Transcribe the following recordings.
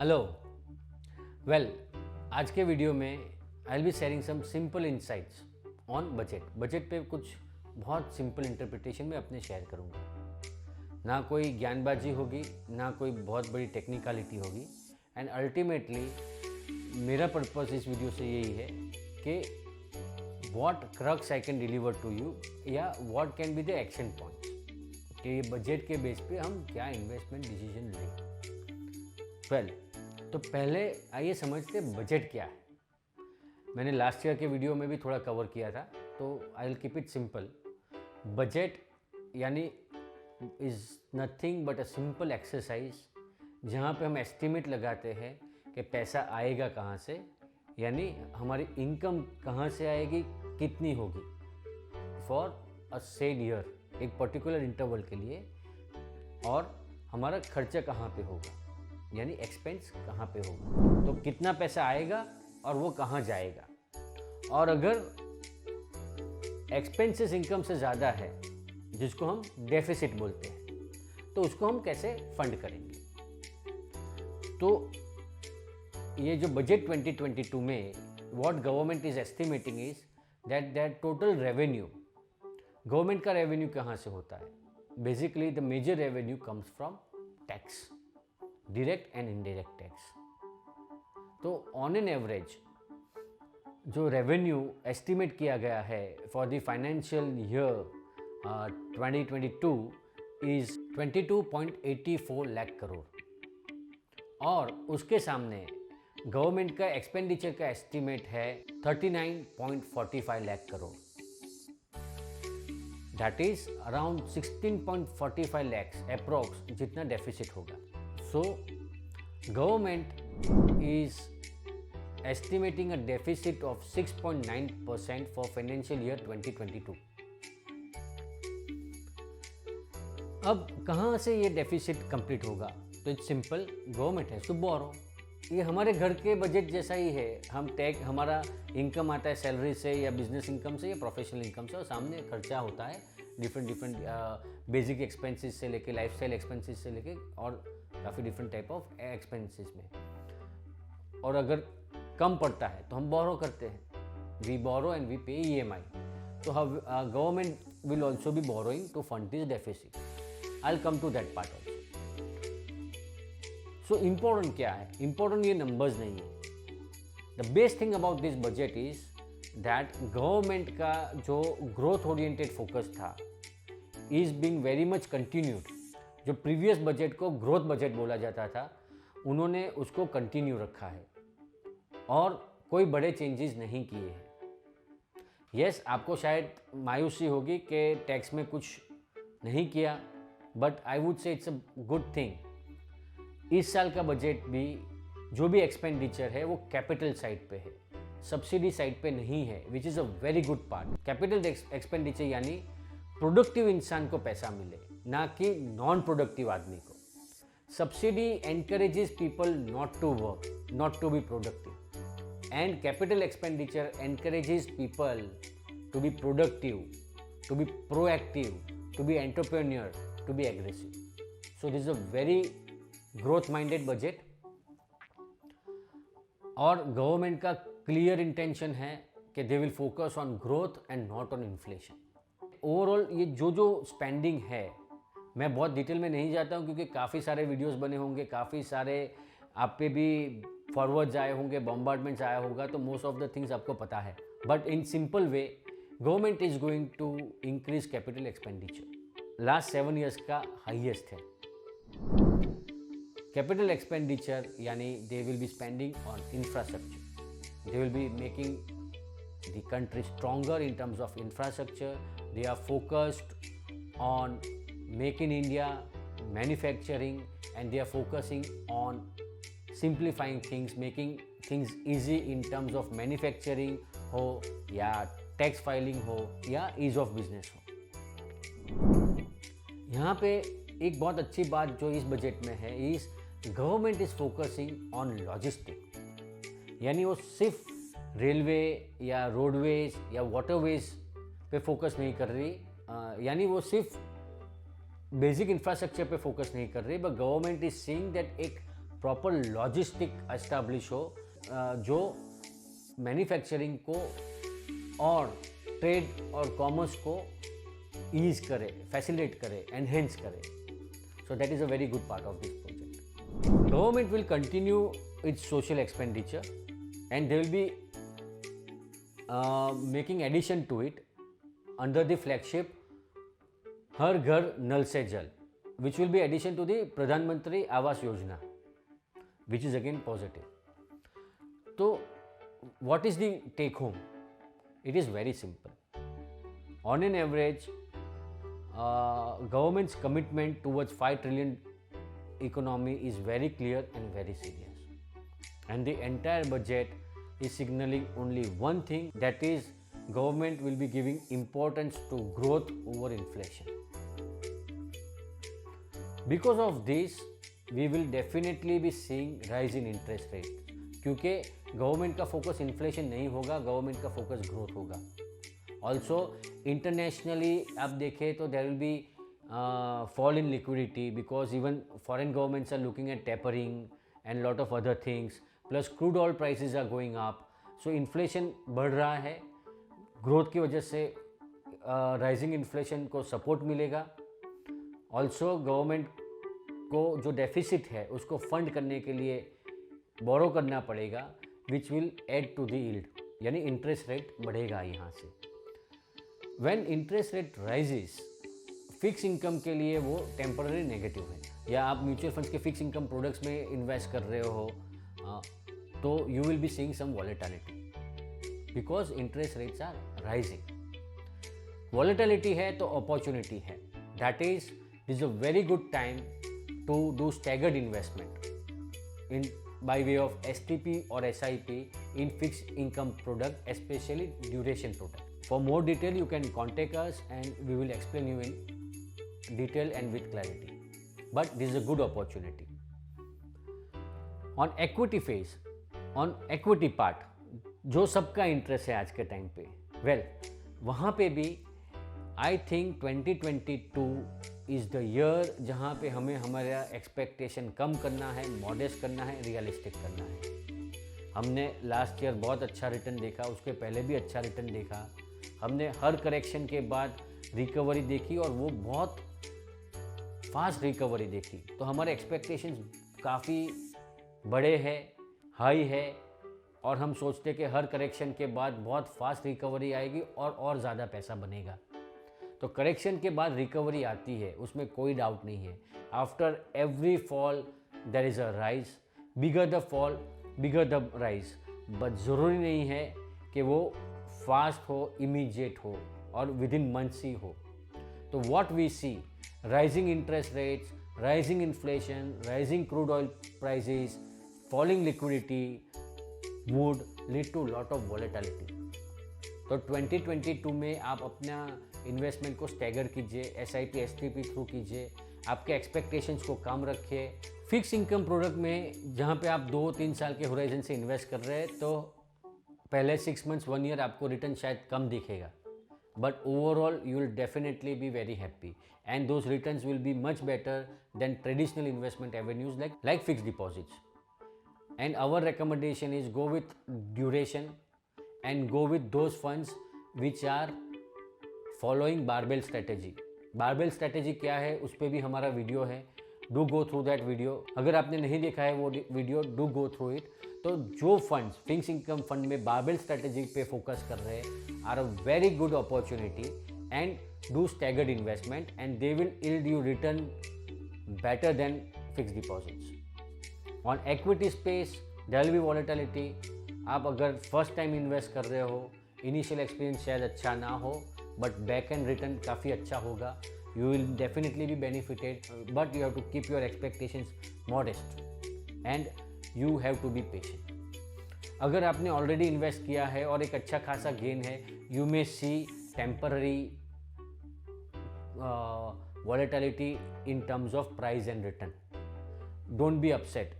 Hello well आज के video में I will be sharing some simple insights on budget पे कुछ बहुत सिंपल इंटरप्रिटेशन में अपने शेयर करूँगा। ना कोई ज्ञानबाजी होगी, ना कोई बहुत बड़ी टेक्निकलिटी होगी, एंड अल्टीमेटली मेरा पर्पस इस वीडियो से यही है कि what crux I can deliver to you या what can be the action point कि बजट के बेस पे हम क्या इन्वेस्टमेंट डिसीजन लें। वेल तो पहले आइए समझते बजट क्या है। मैंने लास्ट ईयर के वीडियो में भी थोड़ा कवर किया था, तो I will keep it simple. Budget यानी is nothing but a simple exercise जहाँ पे हम एस्टिमेट लगाते हैं कि पैसा आएगा कहाँ से, यानी हमारी इनकम कहाँ से आएगी, कितनी होगी फॉर अ सेड ईयर, एक पर्टिकुलर इंटरवल के लिए, और हमारा खर्चा कहाँ पे होगा यानी एक्सपेंस कहाँ पे होगा, तो कितना पैसा आएगा और वो कहाँ जाएगा। और अगर एक्सपेंसेस इनकम से ज़्यादा है, जिसको हम डेफिसिट बोलते हैं, तो उसको हम कैसे फंड करेंगे। तो ये जो बजट 2022 में what government is estimating is that total revenue, government का रेवेन्यू कहाँ से होता है। Basically the major revenue comes from tax, direct and indirect tax. तो ऑन एन एवरेज जो रेवेन्यू एस्टिमेट किया गया है for the financial year 2022 is 22.84 lakh crore, और उसके सामने गवर्नमेंट का एक्सपेंडिचर का एस्टिमेट है 39.45 lakh crore. That is around 16.45 lakhs approx जितना डेफिसिट होगा। So, government is estimating a deficit of 6.9% for financial year 2022. अब कहाँ से ये डेफिसिट कंप्लीट होगा, तो it's simple, government has to borrow. ये हमारे घर के बजट जैसा ही है। हम टैक्स, हमारा इनकम आता है सैलरी से या बिजनेस इनकम से या प्रोफेशनल इनकम से, और सामने खर्चा होता है डिफरेंट बेसिक एक्सपेंसेस से लेके लाइफस्टाइल एक्सपेंसेस से लेके और काफ़ी डिफरेंट टाइप ऑफ एक्सपेंसेस में। और अगर कम पड़ता है तो हम बोरो करते हैं, we borrow and we pay EMI। तो government will also be borrowing to fund this deficit. I will come to that part also. So important क्या है, इम्पोर्टेंट ये नंबर्स नहीं है। The best thing about this budget is that government का जो growth oriented focus था is being very much continued. जो previous budget को ग्रोथ बजट बोला जाता था, उन्होंने उसको कंटिन्यू रखा है और कोई बड़े चेंजेस नहीं किए हैं। यस, आपको शायद मायूसी होगी कि टैक्स में कुछ नहीं किया, but I would say it's a good thing. इस साल का बजट भी जो भी एक्सपेंडिचर है वो कैपिटल साइड पे है, सब्सिडी साइड पे नहीं है, which is a very good part. Capital expenditure यानी प्रोडक्टिव इंसान को पैसा मिले, ना कि नॉन प्रोडक्टिव आदमी को। Subsidy encourages people not to work, not to be productive, and capital expenditure encourages people to be productive, to be proactive, to be entrepreneur, to be aggressive. So this is a very growth minded budget, और government का clear intention है कि they will focus on growth and not on inflation. Overall ये जो spending है, मैं बहुत detail में नहीं जाता हूँ क्योंकि काफ़ी सारे वीडियोस बने होंगे, काफ़ी सारे आप पे भी फॉरवर्ड्स आए होंगे, बॉम्बार्डमेंट्स आया होगा, तो मोस्ट ऑफ द थिंग्स आपको पता है। But in simple way government is going to increase capital expenditure, last 7 years का हाईएस्ट है। कैपिटल एक्सपेंडिचर यानी they will be spending on infrastructure, they will be making the country stronger in terms of infrastructure. They are focused on make in India, manufacturing, and they are focusing on simplifying things, making things easy in terms of manufacturing हो या tax filing हो या ease of business हो। यहाँ पे एक बहुत अच्छी बात जो इस बजट में है is government is focusing on logistic, यानी वो सिर्फ रेलवे या रोडवेज या वाटरवेज पे फोकस नहीं कर रही, यानी वो सिर्फ बेसिक इंफ्रास्ट्रक्चर पे फोकस नहीं कर रही, but government is seeing that एक प्रॉपर लॉजिस्टिक एस्टैब्लिश हो जो मैन्युफैक्चरिंग को और ट्रेड और कॉमर्स को ईज करे, फैसिलिटेट करे, एनहेंस करे. So that is a very good part of this project. Government will continue its social expenditure and they will be making addition to it under the flagship Har Ghar Nal Se Jal, which will be addition to the Pradhan Mantri Awas Yojana, which is again positive. So what is the take home? It is very simple. On an average, government's commitment towards 5 trillion economy is very clear and very serious. And the entire budget is signaling only one thing, that is government will be giving importance to growth over inflation. Because of this, we will definitely be seeing rise in interest rate. क्योंकि government का focus inflation नहीं होगा, government का focus growth होगा. Also internationally आप देखें तो there will be fall in liquidity because even foreign governments are looking at tapering and lot of other things, plus crude oil prices are going up. So inflation बढ़ रहा है, growth की वजह से rising inflation को support मिलेगा. Also government को जो डेफिसिट है उसको फंड करने के लिए बोरो करना पड़ेगा, which will add to the yield, यानी इंटरेस्ट रेट बढ़ेगा यहाँ से. When interest rate rises, fix income के लिए वो टेम्पररी नेगेटिव है. या आप म्यूचुअल फंड्स के फिक्स इनकम प्रोडक्ट्स में इन्वेस्ट कर रहे हो तो you will be seeing some volatility because interest rates are rising. Volatility है तो अपॉर्चुनिटी है. That is a very good time to do staggered investment in by way of STP or SIP in fixed income product, especially duration product. For more detail, you can contact us and we will explain you in detail and with clarity. But this is a good opportunity. On equity phase, on equity part, जो सबका interest है आज के time पे, well, वहाँ पे भी I think 2022 is the year जहाँ पे हमें हमारा एक्सपेक्टेशन कम करना है, मॉडेस्ट करना है, रियलिस्टिक करना है. हमने लास्ट ईयर बहुत अच्छा रिटर्न देखा, उसके पहले भी अच्छा रिटर्न देखा. हमने हर करेक्शन के बाद रिकवरी देखी और वो बहुत फास्ट रिकवरी देखी. तो हमारे एक्सपेक्टेशंस काफ़ी बड़े हैं, हाई है, और हम सोचते कि हर करेक्शन के बाद बहुत फास्ट रिकवरी आएगी और ज़्यादा पैसा बनेगा. तो करेक्शन के बाद रिकवरी आती है, उसमें कोई डाउट नहीं है. After every fall there is a rise, bigger the fall bigger the rise. But ज़रूरी नहीं है कि वो फास्ट हो, इमीडिएट हो और विद इन मंथ्स ही हो. तो what we see, rising interest rates, rising inflation, rising crude oil prices, falling liquidity would lead to lot of volatility. तो 2022 में आप अपना इन्वेस्टमेंट को स्टैगर कीजिए, SIP STP थ्रू कीजिए, आपके एक्सपेक्टेशंस को कम रखिए. फिक्स इनकम प्रोडक्ट में जहाँ पे आप 2-3 साल के होराइजन से इन्वेस्ट कर रहे हैं तो पहले 6 मंथ्स 1 ईयर आपको रिटर्न शायद कम दिखेगा, but overall you will definitely be very happy and those returns will be much better than traditional investment avenues like fixed deposits. And our recommendation is go with duration and go with those funds which are following barbell strategy. Barbell strategy क्या है उस पर भी हमारा video है, do go through that video. अगर आपने नहीं देखा है वो video, do go through it. तो जो फंड्स फिक्स इनकम फंड में बारबेल स्ट्रैटेजी पे फोकस कर रहे हैं are a very good opportunity and do staggered investment and they will yield you return better than fix deposits. On equity space there will be volatility. आप अगर first time invest कर रहे हो, initial experience शायद अच्छा ना हो, but back and return काफ़ी अच्छा होगा. You will definitely be benefited, but you have to keep your expectations modest and you have to be patient. अगर आपने ऑलरेडी इन्वेस्ट किया है और एक अच्छा खासा गेन है, you may see temporary volatility in terms of price and return. Don't be upset,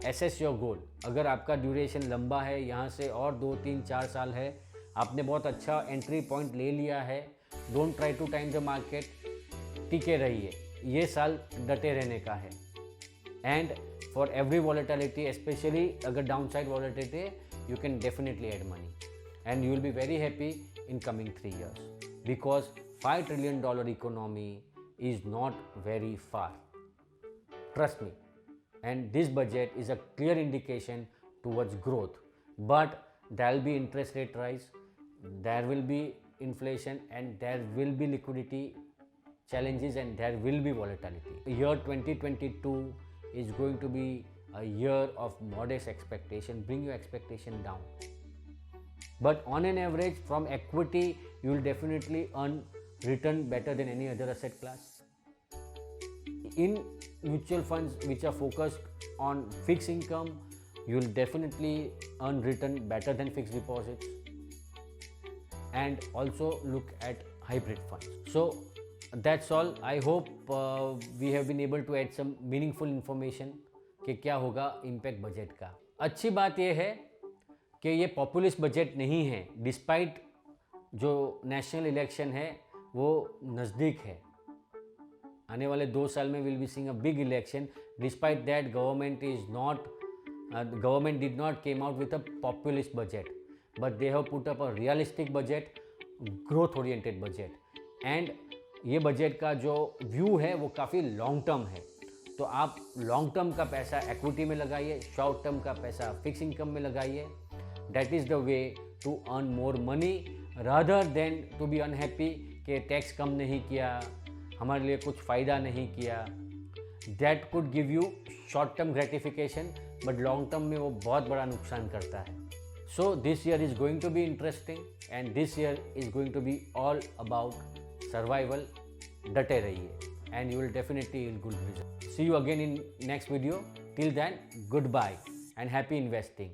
assess your goal. अगर आपका ड्यूरेशन लंबा है, यहाँ से और 2-3-4 साल है, आपने बहुत अच्छा एंट्री पॉइंट ले लिया है, don't try to time the market. टिके रहिए, ये साल डटे रहने का है. And for every volatility, especially agar downside volatility, you can definitely add money and you will be very happy in coming 3 years, because $5 trillion economy is not very far, trust me. And this budget is a clear indication towards growth, but there will be interest rate rise, there will be inflation, and there will be liquidity challenges, and there will be volatility. Year 2022 is going to be a year of modest expectation. Bring your expectation down, but on an average from equity you will definitely earn return better than any other asset class. In mutual funds which are focused on fixed income, you will definitely earn return better than fixed deposits, and also look at hybrid funds. So that's all. I hope we have been able to add some meaningful information कि क्या होगा impact budget का. अच्छी बात यह है कि ये पॉपुलिस्ट बजट नहीं है, डिस्पाइट जो नेशनल इलेक्शन है वो नज़दीक है. आने वाले 2 साल में will be seeing a big election. Despite that government did not came out with a populist budget, but they have put up a realistic budget, growth oriented budget. and ये budget का जो व्यू है वो काफ़ी long term है. तो आप long term का पैसा एक्विटी में लगाइए, शॉर्ट टर्म का पैसा फिक्स इनकम में लगाइए. That is the way to earn more money rather than to be unhappy कि टैक्स कम नहीं किया, हमारे लिए कुछ फ़ायदा नहीं किया. That could give you short term gratification, but long term में वो बहुत बड़ा नुकसान करता है. So this year is going to be interesting, and this year is going to be all about survival. डटे रहिए and you will definitely yield good results. See you again in next video. Till then, goodbye and happy investing.